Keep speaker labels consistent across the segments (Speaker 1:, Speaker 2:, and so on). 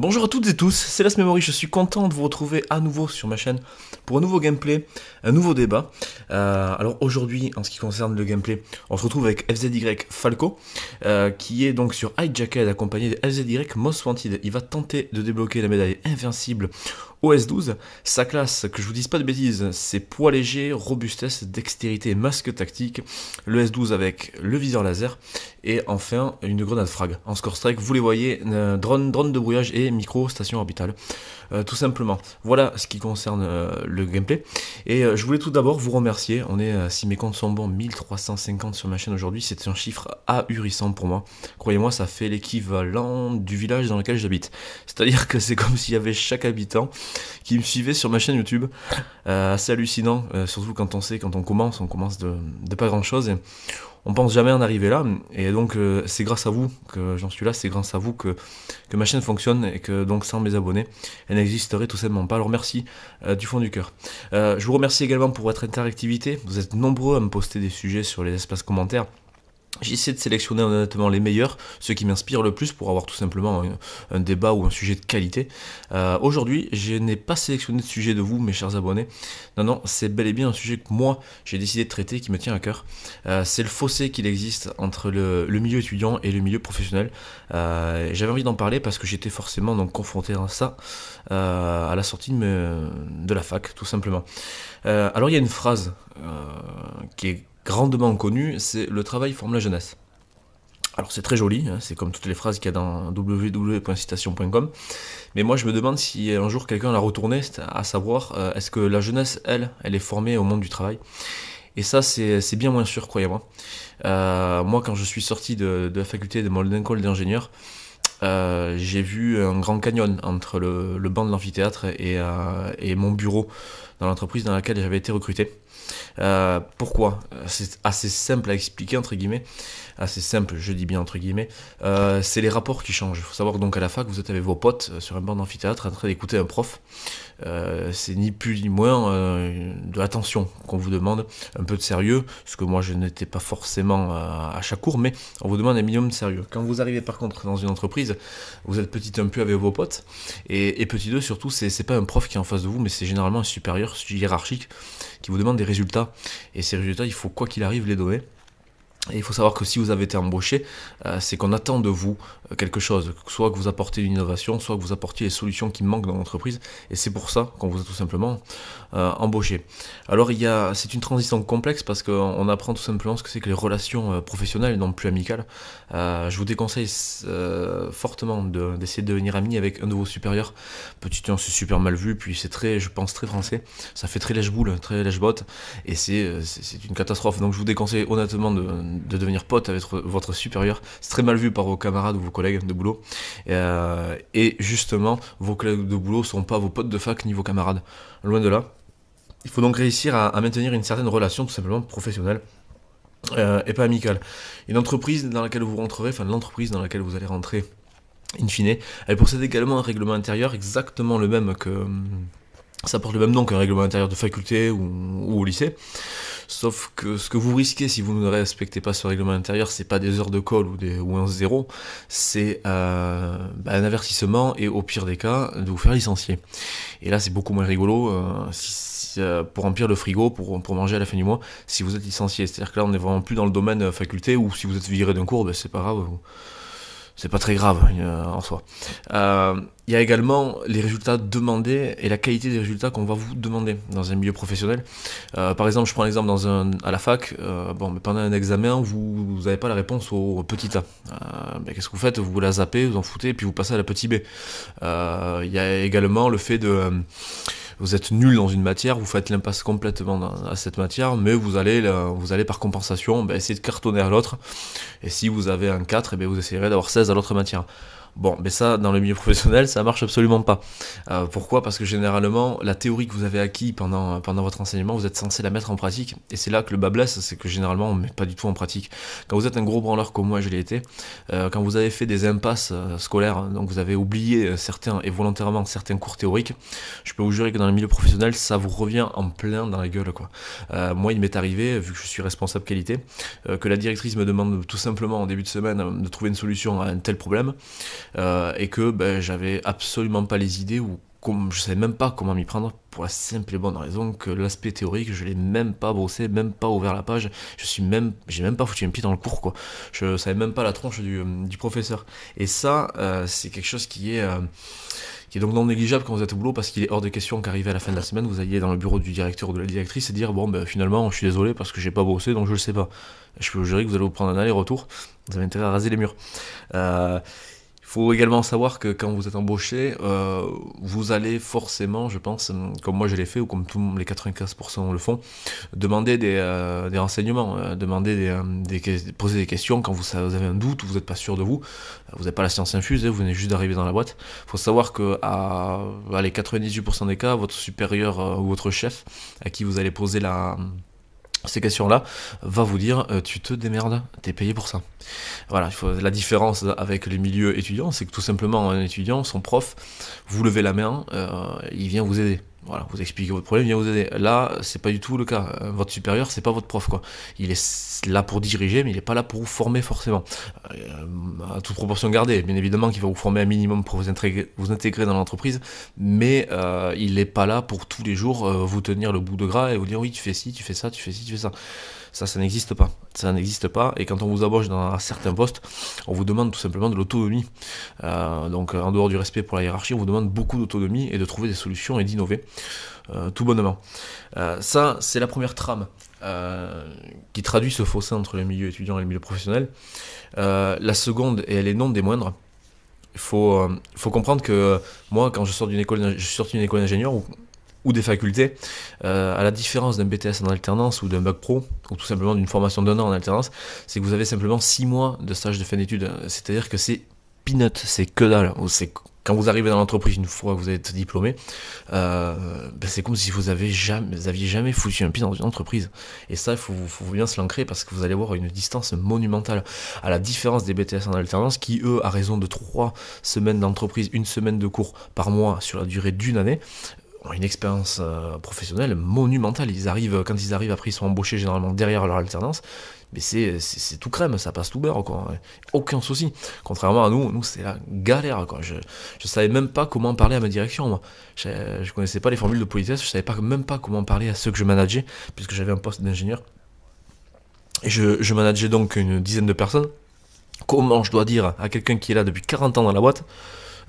Speaker 1: Bonjour à toutes et tous, c'est Las je suis content de vous retrouver à nouveau sur ma chaîne pour un nouveau gameplay, un nouveau débat. Alors aujourd'hui, en ce qui concerne le gameplay, on se retrouve avec FZY Falco, qui est donc sur Hijacked accompagné de FZY Most Wanted. Il va tenter de débloquer la médaille invincible au S12. Sa classe, que je vous dise pas de bêtises, c'est poids léger, robustesse, dextérité et masque tactique. Le S12 avec le viseur laser. Et enfin, une grenade frag. En score strike, vous les voyez, drone de brouillage et micro station orbitale. Tout simplement. Voilà ce qui concerne le gameplay. Et je voulais tout d'abord vous remercier. On est, si mes comptes sont bons, 1350 sur ma chaîne aujourd'hui. C'est un chiffre ahurissant pour moi. Croyez-moi, ça fait l'équivalent du village dans lequel j'habite. C'est-à-dire que c'est comme s'il y avait chaque habitant qui me suivait sur ma chaîne YouTube. Assez hallucinant, surtout quand on sait, quand on commence de pas grand-chose. Et on pense jamais en arriver là, et donc c'est grâce à vous que j'en suis là, c'est grâce à vous que ma chaîne fonctionne, et que donc sans mes abonnés, elle n'existerait tout simplement pas. Alors merci du fond du cœur. Je vous remercie également pour votre interactivité, vous êtes nombreux à me poster des sujets sur les espaces commentaires. J'essaie de sélectionner honnêtement les meilleurs, ceux qui m'inspirent le plus pour avoir tout simplement un débat ou un sujet de qualité. Aujourd'hui, je n'ai pas sélectionné de sujet de vous, mes chers abonnés. Non, c'est bel et bien un sujet que moi, j'ai décidé de traiter, qui me tient à cœur. C'est le fossé qu'il existe entre le milieu étudiant et le milieu professionnel. J'avais envie d'en parler parce que j'étais forcément donc confronté à ça à la sortie de la fac, tout simplement. Alors il y a une phrase qui est grandement connu, c'est le travail forme la jeunesse. Alors c'est très joli, hein, c'est comme toutes les phrases qu'il y a dans www.citation.com, mais moi je me demande si un jour quelqu'un l'a retourné, à savoir est-ce que la jeunesse, elle est formée au monde du travail. Et ça c'est bien moins sûr, croyez-moi. Moi quand je suis sorti de la faculté de mon école d'ingénieur, j'ai vu un grand canyon entre le banc de l'amphithéâtre et mon bureau dans l'entreprise dans laquelle j'avais été recruté. Pourquoi? C'est assez simple à expliquer, entre guillemets. Assez simple, je dis bien entre guillemets. C'est les rapports qui changent. Il faut savoir que donc à la fac, vous êtes avec vos potes sur un banc d'amphithéâtre en train d'écouter un prof. C'est ni plus ni moins de l'attention qu'on vous demande, un peu de sérieux, ce que moi je n'étais pas forcément à chaque cours, mais on vous demande un minimum de sérieux. Quand vous arrivez par contre dans une entreprise, vous êtes petit un peu avec vos potes, et petit 2 surtout, c'est pas un prof qui est en face de vous, mais c'est généralement un supérieur hiérarchique qui vous demande des résultats, et ces résultats, il faut quoi qu'il arrive les donner. Et il faut savoir que si vous avez été embauché, c'est qu'on attend de vous quelque chose, soit que vous apportez une innovation, soit que vous apportiez les solutions qui manquent dans l'entreprise, et c'est pour ça qu'on vous a tout simplement embauché. Alors c'est une transition complexe parce qu'on apprend tout simplement ce que c'est que les relations professionnelles, non plus amicales. Je vous déconseille fortement d'essayer de devenir ami avec un de vos supérieurs. Petit 1, c'est super mal vu, puis c'est très, je pense, très français, ça fait très lèche-boule, très lèche-botte, et c'est une catastrophe. Donc je vous déconseille honnêtement de devenir pote avec votre supérieur. C'est très mal vu par vos camarades ou vos collègues de boulot. Et justement, vos collègues de boulot ne sont pas vos potes de fac ni vos camarades. Loin de là. Il faut donc réussir à maintenir une certaine relation tout simplement professionnelle et pas amicale. Une entreprise dans laquelle vous rentrerez, enfin l'entreprise dans laquelle vous allez rentrer, in fine, elle possède également un règlement intérieur exactement le même que... Ça porte le même nom qu'un règlement intérieur de faculté ou au lycée. Sauf que ce que vous risquez si vous ne respectez pas ce règlement intérieur, c'est pas des heures de colle ou un zéro, c'est un avertissement et au pire des cas, de vous faire licencier. Et là, c'est beaucoup moins rigolo pour remplir le frigo, pour manger à la fin du mois, si vous êtes licencié. C'est-à-dire que là, on n'est vraiment plus dans le domaine faculté, ou si vous êtes viré d'un cours, c'est pas grave. C'est pas très grave en soi. Il y a également les résultats demandés et la qualité des résultats qu'on va vous demander dans un milieu professionnel. Par exemple, je prends l'exemple à la fac, mais pendant un examen, vous n'avez pas la réponse au petit A. Qu'est-ce que vous faites? Vous la zappez, vous en foutez, et puis vous passez à la petit B. Il y a également le fait vous êtes nul dans une matière, vous faites l'impasse complètement à cette matière, mais vous allez par compensation essayer de cartonner à l'autre, et si vous avez un 4, vous essayerez d'avoir 16 à l'autre matière. Bon, mais ça, dans le milieu professionnel, ça marche absolument pas. Pourquoi? Parce que généralement, la théorie que vous avez acquis pendant votre enseignement, vous êtes censé la mettre en pratique, et c'est là que le bas blesse, c'est que généralement, on ne met pas du tout en pratique. Quand vous êtes un gros branleur comme moi, je l'ai été, quand vous avez fait des impasses scolaires, donc vous avez oublié certains, et volontairement, certains cours théoriques, je peux vous jurer que dans le milieu professionnel, ça vous revient en plein dans la gueule, quoi. Moi, il m'est arrivé, vu que je suis responsable qualité, que la directrice me demande tout simplement en début de semaine de trouver une solution à un tel problème. et que j'avais absolument pas les idées ou je savais même pas comment m'y prendre pour la simple et bonne raison que l'aspect théorique, je l'ai même pas bossé, même pas ouvert la page, j'ai même pas foutu un pied dans le cours quoi. Je savais même pas la tronche du professeur. Et ça, c'est quelque chose qui est donc non négligeable quand vous êtes au boulot parce qu'il est hors de question qu'arrivé à la fin de la semaine, vous alliez dans le bureau du directeur ou de la directrice et dire bon finalement je suis désolé parce que j'ai pas bossé donc je le sais pas. Je peux vous jurer que vous allez vous prendre un aller-retour, vous avez intérêt à raser les murs. Il faut également savoir que quand vous êtes embauché, vous allez forcément, je pense, comme moi je l'ai fait, ou comme tous les 95% le font, demander des renseignements, poser des questions quand vous avez un doute ou vous n'êtes pas sûr de vous. Vous n'avez pas la science infuse, vous venez juste d'arriver dans la boîte. Il faut savoir que à les 98% des cas, votre supérieur ou votre chef à qui vous allez poser ces questions-là, va vous dire tu te démerdes, t'es payé pour ça. Voilà, la différence avec les milieux étudiants, c'est que tout simplement un étudiant, son prof, vous levez la main, il vient vous aider. Voilà, vous expliquez votre problème, il vient vous aider. Là, c'est pas du tout le cas. Votre supérieur, c'est pas votre prof, quoi. Il est là pour diriger, mais il est pas là pour vous former forcément. À toute proportion gardée, bien évidemment qu'il va vous former un minimum pour vous intégrer dans l'entreprise, mais il est pas là pour tous les jours vous tenir le bout de gras et vous dire oui, tu fais ci, tu fais ça, tu fais ci, tu fais ça. Ça n'existe pas. Ça n'existe pas. Et quand on vous embauche dans certains postes, on vous demande tout simplement de l'autonomie. Donc, en dehors du respect pour la hiérarchie, on vous demande beaucoup d'autonomie et de trouver des solutions et d'innover, tout bonnement. Ça, c'est la première trame qui traduit ce fossé entre le milieu étudiant et le milieu professionnel. La seconde, et elle est non des moindres, il faut comprendre que moi, quand je suis sorti d'une école d'ingénieur, ou des facultés, à la différence d'un BTS en alternance ou d'un bac pro, ou tout simplement d'une formation d'1 an en alternance, c'est que vous avez simplement 6 mois de stage de fin d'études. C'est-à-dire que c'est peanut, c'est que dalle. Quand vous arrivez dans l'entreprise une fois que vous êtes diplômé, c'est comme si vous aviez jamais foutu un pied dans une entreprise. Et ça, il faut bien se l'ancrer parce que vous allez avoir une distance monumentale. À la différence des BTS en alternance qui, eux, à raison de 3 semaines d'entreprise, 1 semaine de cours par mois sur la durée d'une année, ont une expérience professionnelle monumentale. Quand ils arrivent après, ils sont embauchés généralement derrière leur alternance, mais c'est tout crème, ça passe tout beurre, quoi. Aucun souci. Contrairement à nous c'est la galère, quoi. Je savais même pas comment parler à ma direction, moi. Je connaissais pas les formules de politesse, je savais même pas comment parler à ceux que je manageais, puisque j'avais un poste d'ingénieur. Et je manageais donc une dizaine de personnes. Comment je dois dire à quelqu'un qui est là depuis 40 ans dans la boîte,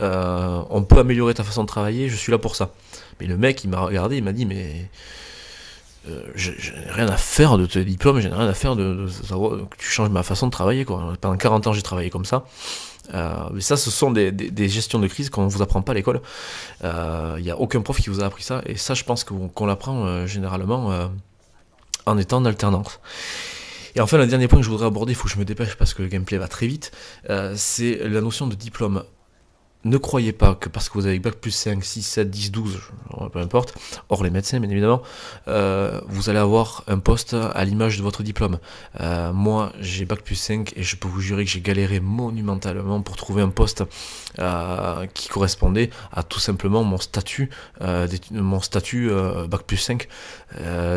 Speaker 1: on peut améliorer ta façon de travailler, je suis là pour ça. Mais le mec, il m'a regardé, il m'a dit, mais j'ai rien à faire de tes diplômes, j'ai rien à faire de savoir que tu changes ma façon de travailler, quoi. Pendant 40 ans, j'ai travaillé comme ça. Mais ça, ce sont des gestions de crise qu'on ne vous apprend pas à l'école. Il n'y a aucun prof qui vous a appris ça. Et ça, je pense qu'on l'apprend généralement en étant en alternance. Et enfin, le dernier point que je voudrais aborder, il faut que je me dépêche parce que le gameplay va très vite, c'est la notion de diplôme. Ne croyez pas que parce que vous avez bac plus 5, 6, 7, 10, 12, peu importe, hors les médecins bien évidemment, vous allez avoir un poste à l'image de votre diplôme. Moi j'ai bac plus 5 et je peux vous jurer que j'ai galéré monumentalement pour trouver un poste qui correspondait à tout simplement mon statut bac plus 5.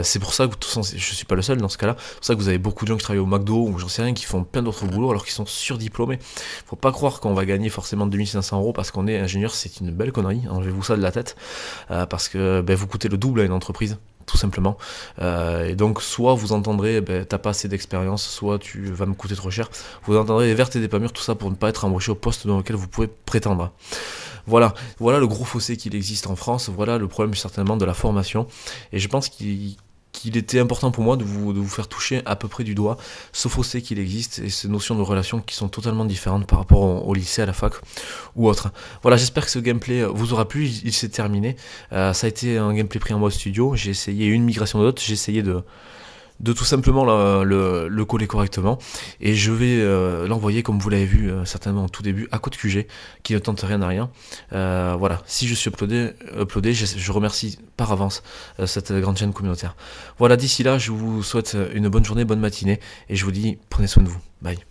Speaker 1: C'est pour ça que de toute façon je suis pas le seul dans ce cas là, c'est pour ça que vous avez beaucoup de gens qui travaillent au McDo ou j'en sais rien qui font plein d'autres boulots alors qu'ils sont surdiplômés. Faut pas croire qu'on va gagner forcément 2500 € parce qu'on est ingénieur, c'est une belle connerie, enlevez-vous ça de la tête, parce que vous coûtez le double à une entreprise, tout simplement, et donc soit vous entendrez t'as pas assez d'expérience, soit tu vas me coûter trop cher, vous entendrez des vertes et des pas mûres, tout ça pour ne pas être embauché au poste dans lequel vous pouvez prétendre. Voilà le gros fossé qu'il existe en France, voilà le problème certainement de la formation, et je pense qu'il était important pour moi de vous faire toucher à peu près du doigt ce fossé qu'il existe et ces notions de relations qui sont totalement différentes par rapport au lycée, à la fac ou autre. Voilà, j'espère que ce gameplay vous aura plu, il s'est terminé. Ça a été un gameplay pris en mode studio, j'ai essayé une migration de notes, j'ai essayé de tout simplement le coller correctement et je vais l'envoyer comme vous l'avez vu certainement au tout début à Code QG qui ne tente rien à rien. Voilà, si je suis uploadé, je remercie par avance cette grande chaîne communautaire. Voilà, d'ici là je vous souhaite une bonne journée, bonne matinée et je vous dis prenez soin de vous, bye.